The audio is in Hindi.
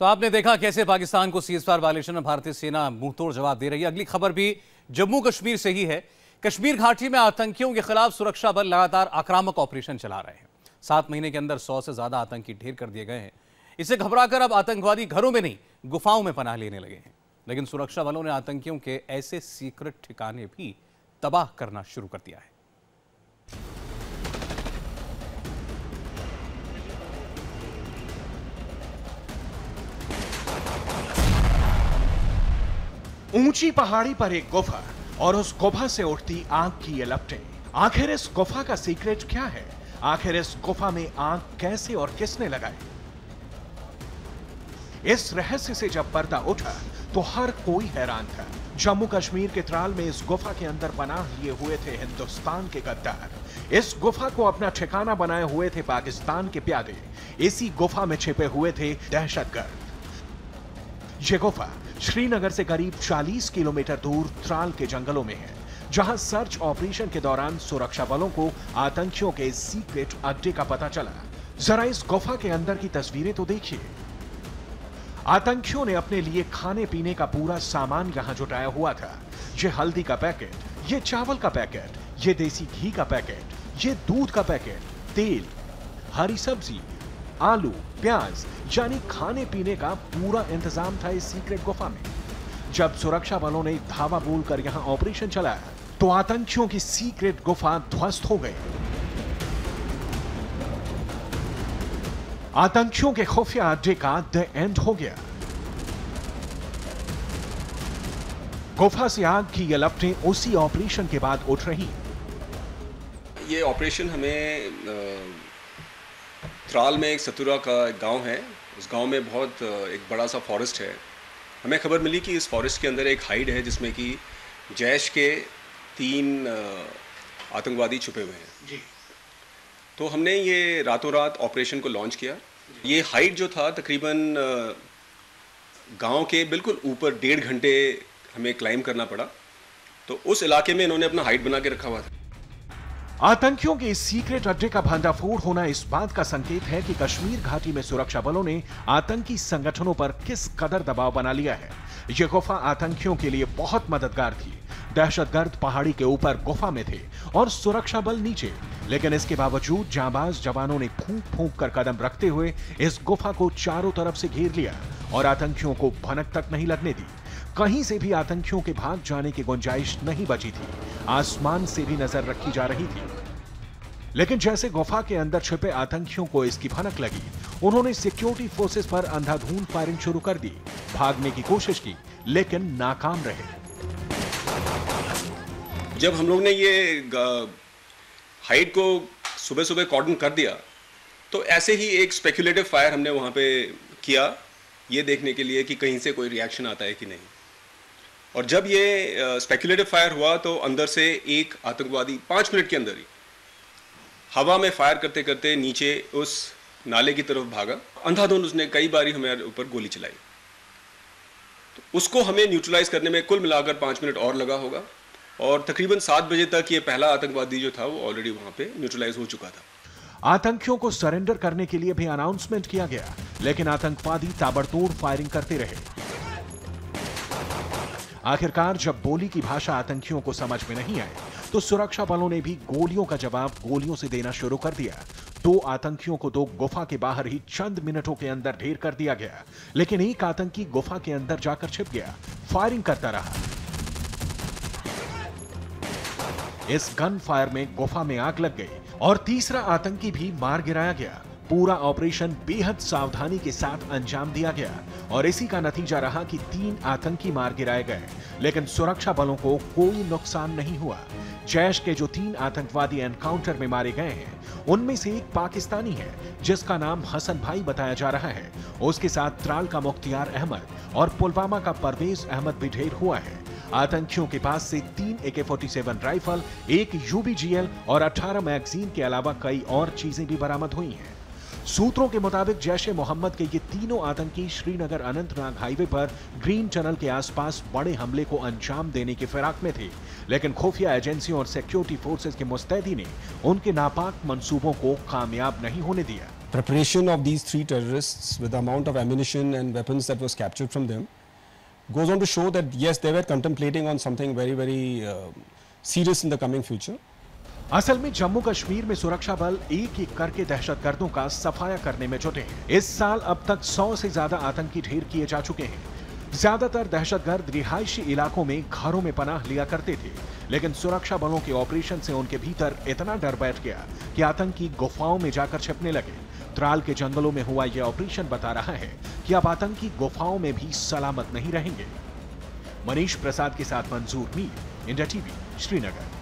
तो आपने देखा कैसे पाकिस्तान को सीज़फायर वायलेशन में भारतीय सेना मुंहतोड़ जवाब दे रही है। अगली खबर भी जम्मू कश्मीर से ही है। कश्मीर घाटी में आतंकियों के खिलाफ सुरक्षा बल लगातार आक्रामक ऑपरेशन चला रहे हैं। 7 महीने के अंदर 100 से ज्यादा आतंकी ढेर कर दिए गए हैं। इससे घबराकर अब आतंकवादी घरों में नहीं, गुफाओं में पनाह लेने लगे हैं। लेकिन सुरक्षा बलों ने आतंकियों के ऐसे सीक्रेट ठिकाने भी तबाह करना शुरू कर दिया है। ऊंची पहाड़ी पर एक गुफा और उस गुफा से उठती आग की ये लपटें। आखिर इस गुफा का सीक्रेट क्या है? आखिर इस गुफा में आग कैसे और किसने लगाई? इस रहस्य से जब पर्दा उठा तो हर कोई हैरान था। जम्मू कश्मीर के त्राल में इस गुफा के अंदर पनाह लिए हुए थे हिंदुस्तान के गद्दार। इस गुफा को अपना ठिकाना बनाए हुए थे पाकिस्तान के प्यादे। इसी गुफा में छिपे हुए थे दहशतगर्द। ये गुफा श्रीनगर से करीब 40 किलोमीटर दूर त्राल के जंगलों में है, जहां सर्च ऑपरेशन के दौरान सुरक्षा बलों को आतंकियों के सीक्रेट अड्डे का पता चला। जरा इस गुफा के अंदर की तस्वीरें तो देखिए। आतंकियों ने अपने लिए खाने पीने का पूरा सामान यहां जुटाया हुआ था। ये हल्दी का पैकेट, ये चावल का पैकेट, ये देसी घी का पैकेट, ये दूध का पैकेट, तेल, हरी सब्जी, आलू, प्याज, यानी खाने पीने का पूरा इंतजाम था इस सीक्रेट गुफा में। जब सुरक्षा बलों ने धावा बोलकर यहां ऑपरेशन चलाया तो आतंकियों की सीक्रेट गुफा ध्वस्त हो गई। आतंकियों के खुफिया अड्डे का द एंड हो गया। गुफा से आग की ये लपटें उसी ऑपरेशन के बाद उठ रही। ये ऑपरेशन हमें त्राल में एक सतुरा का एक गांव है। उस गांव में बहुत एक बड़ा सा फॉरेस्ट है। हमें खबर मिली कि इस फॉरेस्ट के अंदर एक हाइड है जिसमें कि जैश के 3 आतंकवादी छुपे हुए हैं जी। तो हमने ये रातों रात ऑपरेशन को लॉन्च किया। ये हाइड जो था तकरीबन गांव के बिल्कुल ऊपर 1.5 घंटे हमें क्लाइंब करना पड़ा। तो उस इलाके में इन्होंने अपना हाइड बना के रखा हुआ था। आतंकियों के इस सीक्रेट अड्डे का भंडाफोड़ होना इस बात का संकेत है कि कश्मीर घाटी में सुरक्षा बलों ने आतंकी संगठनों पर किस कदर दबाव बना लिया है। यह गुफा आतंकियों के लिए बहुत मददगार थी। दहशतगर्द पहाड़ी के ऊपर गुफा में थे और सुरक्षा बल नीचे, लेकिन इसके बावजूद जांबाज जवानों ने फूंक फूंक कर कदम रखते हुए इस गुफा को चारों तरफ से घेर लिया और आतंकियों को भनक तक नहीं लगने दी। कहीं से भी आतंकियों के भाग जाने की गुंजाइश नहीं बची थी। आसमान से भी नजर रखी जा रही थी। लेकिन जैसे गुफा के अंदर छिपे आतंकियों को इसकी भनक लगी, उन्होंने सिक्योरिटी फोर्सेस पर अंधाधुंध फायरिंग शुरू कर दी। भागने की कोशिश की लेकिन नाकाम रहे। जब हम लोग ने ये हाइड को सुबह सुबह कॉर्डन कर दिया तो ऐसे ही एक स्पेक्युलेटिव फायर हमने वहां पे किया, ये देखने के लिए कि कहीं से कोई रिएक्शन आता है कि नहीं। और जब ये स्पेक्युलेटिव फायर हुआ तो अंदर से एक आतंकवादी 5 मिनट के अंदर ही हवा में फायर करते करते नीचे उस नाले की तरफ भागा। अंधाधुंध उसने कई बारी हमारे ऊपर गोली चलाई। तो उसको हमें न्यूट्रलाइज करने में कुल मिलाकर 5 मिनट और लगा होगा और तकरीबन 7 बजे तक ये पहला आतंकवादी जो था वो ऑलरेडी वहां पे न्यूट्रलाइज हो चुका था। आतंकियों को सरेंडर करने के लिए भी अनाउंसमेंट किया गया, लेकिन आतंकवादी ताबड़तोड़ फायरिंग करते रहे। आखिरकार जब बोली की भाषा आतंकियों को समझ में नहीं आई तो सुरक्षा बलों ने भी गोलियों का जवाब गोलियों से देना शुरू कर दिया। 2 आतंकियों को तो गुफा के बाहर ही चंद मिनटों के अंदर ढेर कर दिया गया, लेकिन एक आतंकी गुफा के अंदर जाकर छिप गया, फायरिंग करता रहा। इस गन फायर में गुफा में आग लग गई और तीसरा आतंकी भी मार गिराया गया। पूरा ऑपरेशन बेहद सावधानी के साथ अंजाम दिया गया और इसी का नतीजा रहा कि 3 आतंकी मार गिराए गए, लेकिन सुरक्षा बलों को कोई नुकसान नहीं हुआ। जैश के जो 3 आतंकवादी एनकाउंटर में मारे गए हैं उनमें से एक पाकिस्तानी है जिसका नाम हसन भाई बताया जा रहा है। उसके साथ त्राल का मुख्तियार अहमद और पुलवामा का परवेज अहमद भी ढेर हुआ है। आतंकियों के पास से 3 AK-47 राइफल, 1 UBGL और 18 मैगजीन के अलावा कई और चीजें भी बरामद हुई हैं। सूत्रों के मुताबिक जैश-ए मोहम्मद के ये तीनों आतंकी श्रीनगर अनंतनाग हाईवे पर ग्रीन टनल के आसपास बड़े हमले को अंजाम देने की फिराक में थे, लेकिन खुफिया एजेंसियों और सिक्योरिटी फोर्सेस के मुस्तैदी ने उनके नापाक मंसूबों को कामयाब नहीं होने दिया। preparation of these 3 terrorists with the amount of ammunition and weapons that was captured from them goes on to show that yes, they were contemplating on something very, very serious in the coming future. असल में जम्मू कश्मीर में सुरक्षा बल एक एक करके दहशतगर्दों का सफाया करने में जुटे हैं। इस साल अब तक 100 से ज्यादा आतंकी ढेर किए जा चुके हैं। ज्यादातर दहशतगर्द रिहायशी इलाकों में घरों में पनाह लिया करते थे, लेकिन सुरक्षा बलों के ऑपरेशन से उनके भीतर इतना डर बैठ गया कि आतंकी गुफाओं में जाकर छिपने लगे। त्राल के जंगलों में हुआ यह ऑपरेशन बता रहा है कि अब आतंकी गुफाओं में भी सलामत नहीं रहेंगे। मनीष प्रसाद के साथ मंजूर मीर, इंडिया टीवी, श्रीनगर।